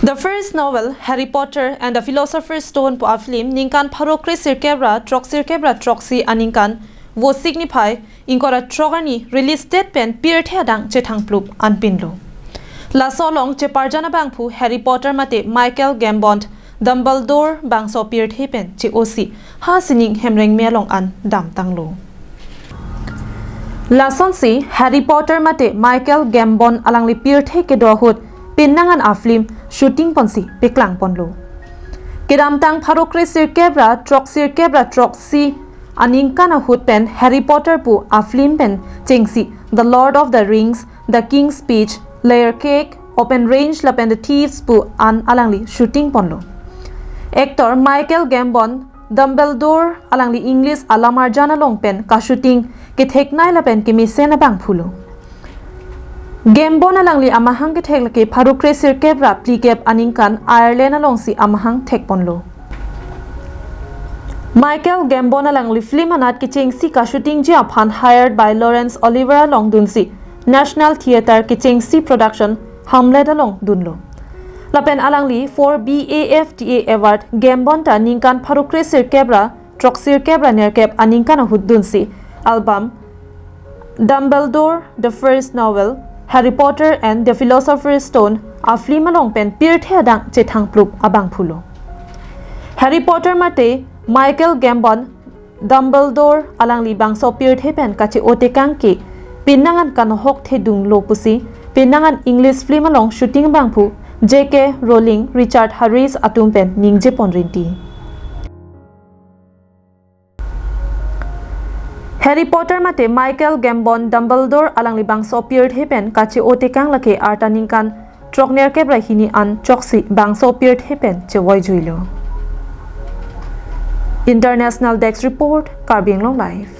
The first novel, Harry Potter and the Philosopher's Stone po a film ningkan pharokre sirkebra troxi aningkan wo signify inkora trogani release date pen Pirthe adang kachethang plup anpinlo. La solong cheparjan bangphu Harry Potter mate Michael Gambon Dumbledore bangso Pirthe pen che osi ha sining hemreng melong an dam tanglo. La sonsi Harry Potter mate Michael Gambon alangli Pirthe ke dohut pinangan a film shooting ponsi piklang ponlo. Kiramtang pharokre sirkebra troxi aningkana hut pen Harry Potter pu a film pen chengsi The Lord of the Rings, The King's Speech, Layer Cake, Open Range la pen The Thieves pu an alangli shooting ponlo. Actor Michael Gambon Dumbledore alangli English alam arjan along pen ka shooting ke theknai la pen ke misena bang phulo. Gambon alangli amahang ke thek lake pharokre sirkebra plikep aningkan Ireland along si amahang thek ponlo. Michael Gambon alangli film anat ke chengsi ka shooting je aphan hired by Laurence Olivier along dunsi National Theatre ke chengsi production Hamlet along dunlo. Lapen alangli for BAFTA award Gambon ta ningkan pharokre sirkebra troxirkebra nerkep aningkan hud dunsi album Dumbledore the first novel Harry Potter and the Philosopher's Stone a film along pen Pirthe adang kachethang plup abang phulo. Harry Potter mate Michael Gambon Dumbledore alangli bangso Pirthe pen kache otekang ke pinangan kan hok the dung lo pusi pinangan English film along shooting bangphu J.K. Rowling Richard Harris atum pen ningje ponrinti. Harry Potter mate Michael Gambon Dumbledore alangli bangso Pirthe pen kache otekang lake artaningkan trokner kebra hini an choksi bangso Pirthe pen che woi juilo. International Desk Report, Karbing Long Life.